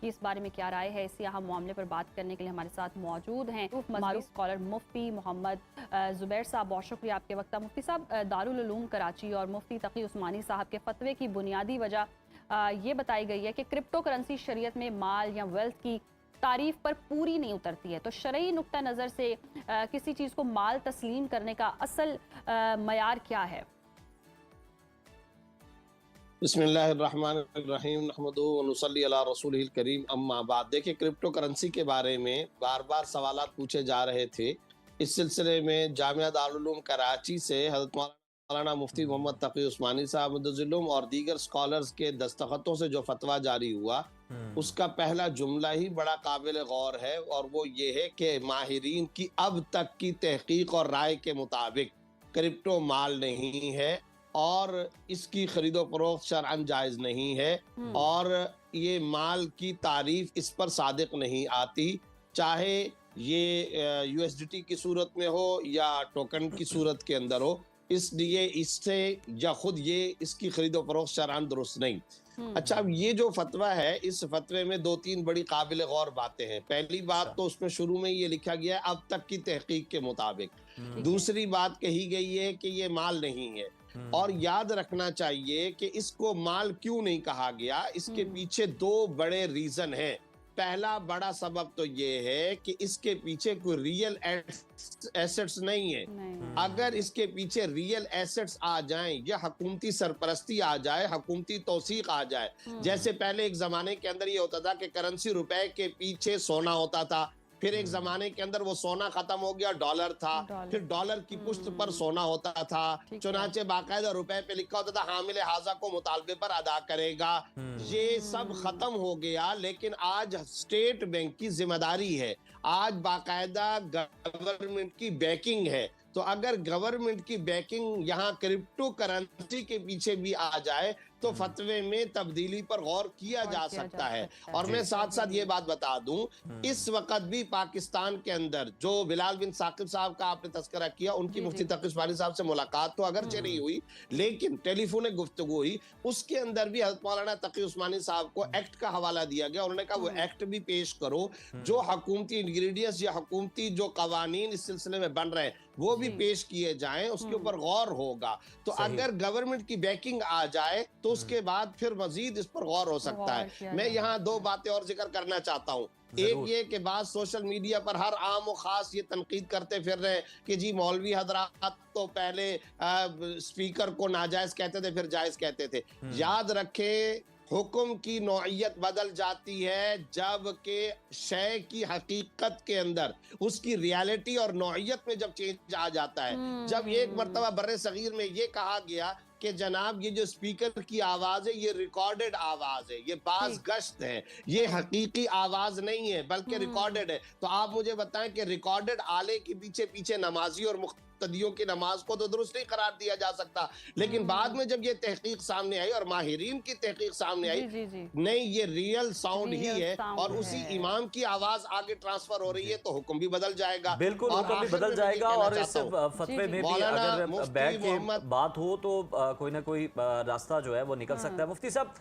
आपकी इस बारे में क्या राय है? इसी अहम मामले पर बात करने के लिए हमारे साथ मौजूद हैं मारूफ स्कॉलर मुफ्ती मोहम्मद ज़ुबैर साहब। बहुत शुक्रिया आपके वक्त। मुफ्ती साहब, दारुल उलूम कराची और मुफ्ती तकी उस्मानी साहब के फतवे की बुनियादी वजह ये बताई गई है कि क्रिप्टो करेंसी शरीयत में माल या वेल्थ की तारीफ पर पूरी नहीं उतरती है। तो शरई नुक्ता नज़र से किसी चीज़ को माल तस्लीम करने का असल मयार क्या है? बिस्मिल्लाहिर्रहमानिर्रहीम नहमदुहु व नुसल्ली अला रसूलिहिल करीम अम्मा बाद। देखिए, क्रिप्टो करेंसी के बारे में बार बार सवालात पूछे जा रहे थे। इस सिलसिले में जामिया दारुल उलूम कराची से हज़रत मौलाना मुफ्ती मोहम्मद तकी उस्मानी साहब मुद्दज़िलुम और दीगर स्कॉलर्स के दस्तखतों से जो फतवा जारी हुआ, उसका पहला जुमला ही बड़ा काबिल गौर है, और वो ये है कि माहिरीन की अब तक की तहकीक और राय के मुताबिक क्रिप्टो माल नहीं है और इसकी खरीदो फरोख्त शरअन जायज़ नहीं है, और ये माल की तारीफ इस पर सादिक नहीं आती, चाहे ये यूएसडीटी की सूरत में हो या टोकन की सूरत के अंदर हो। इसलिए इससे या खुद ये इसकी खरीदो फरोख्त शरअन दुरुस्त नहीं। अच्छा, अब ये जो फतवा है, इस फतवे में दो तीन बड़ी काबिल गौर बातें हैं। पहली बात तो उसमें शुरू में ये लिखा गया है अब तक की तहकीक के मुताबिक। दूसरी बात कही गई है कि ये माल नहीं है, और याद रखना चाहिए कि इसको माल क्यों नहीं कहा गया। इसके पीछे दो बड़े रीजन हैं। पहला बड़ा सबब तो ये है कि इसके पीछे कोई रियल एसेट्स नहीं है। अगर इसके पीछे रियल एसेट्स आ जाएं या हुकूमती सरपरस्ती आ जाए, हुकूमती तौसीक आ जाए, जैसे पहले एक जमाने के अंदर ये होता था कि करेंसी रुपए के पीछे सोना होता था, फिर एक जमाने के अंदर वो सोना खत्म हो गया, डॉलर था, फिर डॉलर की पुश्त पर सोना होता था, चुनाचे बाकायदा रुपए पे लिखा होता था हामिल हाजा को मुतालबे पर अदा करेगा। ये सब खत्म हो गया, लेकिन आज स्टेट बैंक की जिम्मेदारी है, आज बाकायदा गवर्नमेंट की बैकिंग है। तो अगर गवर्नमेंट की बैकिंग यहाँ क्रिप्टो करेंसी के पीछे भी आ जाए तो फतवे में तब्दीली पर गौर किया जा सकता है। और मैं साथ साथ ये बात बता दूं, इस वक्त भी पाकिस्तान के अंदर जो बिलाल बिन साकिब साहब का आपने तस्करा किया, उनकी मुफ्ती तकी उस्मानी साहब से मुलाकात तो अगरचे नहीं हुई, लेकिन टेलीफोनिक गुफ्तगू हुई। उसके अंदर भी हज़रत मौलाना तकी उस्मानी साहब को एक्ट का हवाला दिया गया। उन्होंने कहा वो एक्ट भी पेश करो, जो हुकूमती इंग्रेडिएंट्स या हुकूमती जो कवानीन इस सिलसिले में बन रहे हैं वो भी पेश किए जाएं, उसके ऊपर गौर होगा। तो अगर गवर्नमेंट की बैकिंग आ जाए तो उसके बाद फिर मजीद इस पर गौर हो सकता है। मैं यहाँ दो बातें और जिक्र करना चाहता हूँ। एक ये कि बाद सोशल मीडिया पर हर आम और खास ये तनकीद करते फिर रहे कि जी मौलवी हजरात तो पहले स्पीकर को नाजायज कहते थे, फिर जायज कहते थे। याद रखें, हुक्म की नौइयत बदल जाती है जबकि शय की हकीकत के अंदर उसकी रियलिटी और नौइयत में जब चेंज आ जाता है। जब एक मरतबा बर्रे सगीर में ये कहा गया कि जनाब ये जो स्पीकर की आवाज है ये रिकॉर्डेड आवाज है, ये बाज गश्त है, ये हकीकी आवाज नहीं है बल्कि रिकॉर्डेड है, तो आप मुझे बताएं कि रिकॉर्डेड आले के पीछे पीछे नमाजी और मुक्तदियों की नमाज को तो दुरुस्त नहीं करार दिया जा सकता। लेकिन बाद में जब ये तहकीक सामने आई और माहिरीन की तहकीक सामने आई, नहीं ये रियल साउंड ही है और उसी इमाम की आवाज आगे ट्रांसफर हो रही है, तो हुक्म भी बदल जाएगा। बिल्कुल, हुक्म भी बदल जाएगा। और इस फतवे में भी अगर बैग की बात हो तो कोई ना कोई रास्ता जो है वो निकल सकता है। मुफ्ती साहब,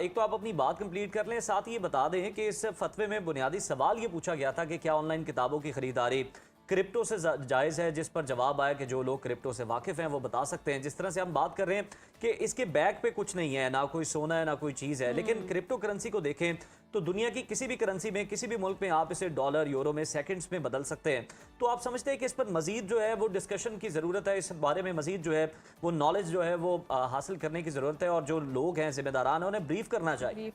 एक तो आप अपनी बात कंप्लीट कर लें, साथ ही ये बता दें कि इस फतवे में बुनियादी सवाल ये पूछा गया था कि क्या ऑनलाइन किताबों की खरीदारी क्रिप्टो से जायज़ है, जिस पर जवाब आया कि जो लोग क्रिप्टो से वाकिफ़ हैं वो बता सकते हैं। जिस तरह से हम बात कर रहे हैं कि इसके बैक पे कुछ नहीं है, ना कोई सोना है ना कोई चीज़ है, लेकिन क्रिप्टो करेंसी को देखें तो दुनिया की किसी भी करेंसी में, किसी भी मुल्क में आप इसे डॉलर यूरो में सेकंड्स में बदल सकते हैं। तो आप समझते हैं कि इस पर मजीद जो है वो डिस्कशन की ज़रूरत है, इस बारे में मजीद जो है वो नॉलेज जो है वो हासिल करने की ज़रूरत है, और जो लोग हैं जिम्मेदारान है उन्हें ब्रीफ करना चाहिए।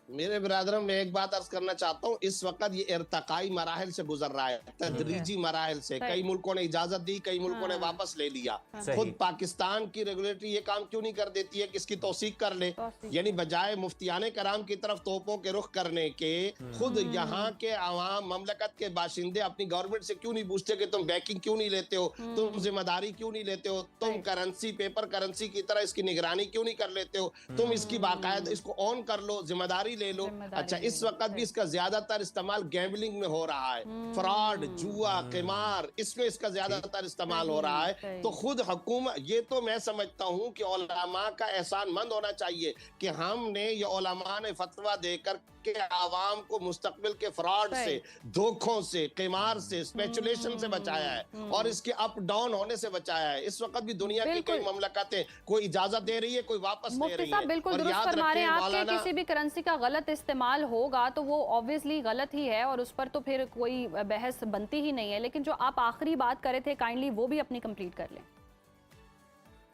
मेरे ब्रादर, मैं एक बात अर्ज करना चाहता हूँ, इस वक्त ये इर्तकाई मराहल से गुजर रहा है, तदरीजी मराहल से। कई मुल्कों ने इजाजत दी, कई मुल्कों ने वापस ले लिया। खुद पाकिस्तान की रेगुलेटरी ये काम क्यों नहीं कर देती है कि इसकी तौसीक कर ले, यानी बजाय मुफ्तियाने कराम की तरफ तोपों के रुख करने के, खुद यहाँ के अवाम ममलकत के बाशिंदे अपनी गवर्नमेंट से क्यों नहीं पूछते कि तुम बैकिंग क्यों नहीं लेते हो, तुम जिम्मेदारी क्यों नहीं लेते हो, तुम करेंसी पेपर करेंसी की तरह इसकी निगरानी क्यों नहीं कर लेते हो, तुम इसकी बाकायदा इसको ऑन कर लो, जिम्मेदारी ले लो। जिम्मेदारी अच्छा, ले इस लो, वक्त भी सही। इसका ज्यादातर इस्तेमाल गैम्बलिंग में हो रहा है, फ्रॉड, जुआ, क़िमार, इसमें इसका ज्यादातर इस्तेमाल हो रहा है। सही। तो खुद हुकूमत, ये तो मैं समझता हूँ कि उलमा का एहसानमंद होना चाहिए कि हमने, ये उलमा ने फतवा देकर के आवाम को मुस्तकबिल के फ्रॉड से, धोखों से, क़िमार से, स्पेकुलेशन से बचाया है और इसके अप डाउन होने से बचाया है। इस वक्त भी दुनिया की कई ममलकतें कोई इजाजत दे रही है, कोई वापस ले रही है। बिल्कुल और दुरुस्त याद फरमा रहे हैं रखें आप कि मौलाना, किसी भी करेंसी का गलत इस्तेमाल होगा तो वो ऑब्वियसली गलत ही है और उस पर तो फिर कोई बहस बनती ही नहीं है। लेकिन जो आप आखिरी बात कर रहे थे, काइंडली वो भी अपनी कंप्लीट कर लें।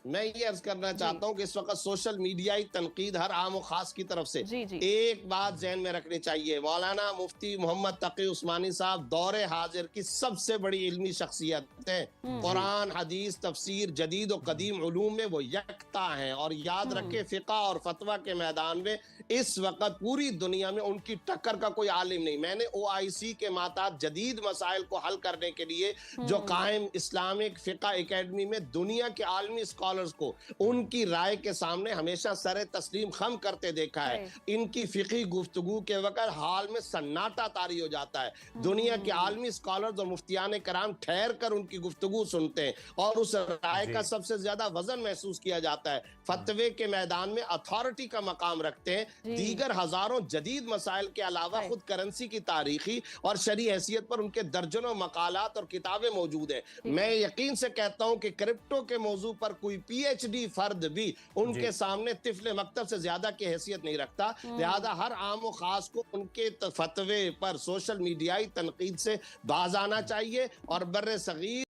मैं ये अर्ज करना चाहता हूं कि इस वक्त सोशल मीडियाई तनकीद हर आम और खास की तरफ से एक बात ज़हन में रखनी चाहिए, मौलाना मुफ्ती मोहम्मद तकी उस्मानी साहब दौरे हाजिर की सबसे बड़ी इल्मी शख्सियत है। कुरान, हदीस, तफसीर, जदीद और कदीम उलूम में वो यकता हैं। और याद रखें, फ़िक़्ह और फतवा के मैदान में इस वक्त पूरी दुनिया में उनकी टक्कर का कोई आलिम नहीं। मैंने OIC के माताहत जदीद मसाइल को हल करने के लिए जो कायम इस्लामिक फ़िक़्ह एकेडमी में दुनिया के आलमी स्कॉलर्स को उनकी राय के सामने हमेशा सरे तस्लीम खम करते देखा है। इनकी फ़िक़ही गुफ्तगू के वक्त हाल में सन्नाटा तारी हो जाता है। दुनिया के आलमी स्कॉलर्स और मुफ्तियान कराम ठहर कर उनकी गुफ्तगू सुनते हैं और उस राय का सबसे ज्यादा वजन महसूस किया जाता है। फतवे के मैदान में अथॉरिटी का मकाम रखते हैं। दीगर हजारों जदीद मसाइल के अलावा खुद करेंसी की तारीखी और शरई हैसियत पर उनके दर्जनों मकालात और किताबें मौजूद हैं। मैं यकीन से कहता हूं कि क्रिप्टो के मौजू पर कोई PhD फर्द भी उनके सामने तिफले मकतब से ज्यादा की हैसियत नहीं रखता। लिहाजा हर आम और खास को उनके फतवे पर सोशल मीडियाई तनकीद से बाज आना चाहिए और बर्रे सगीर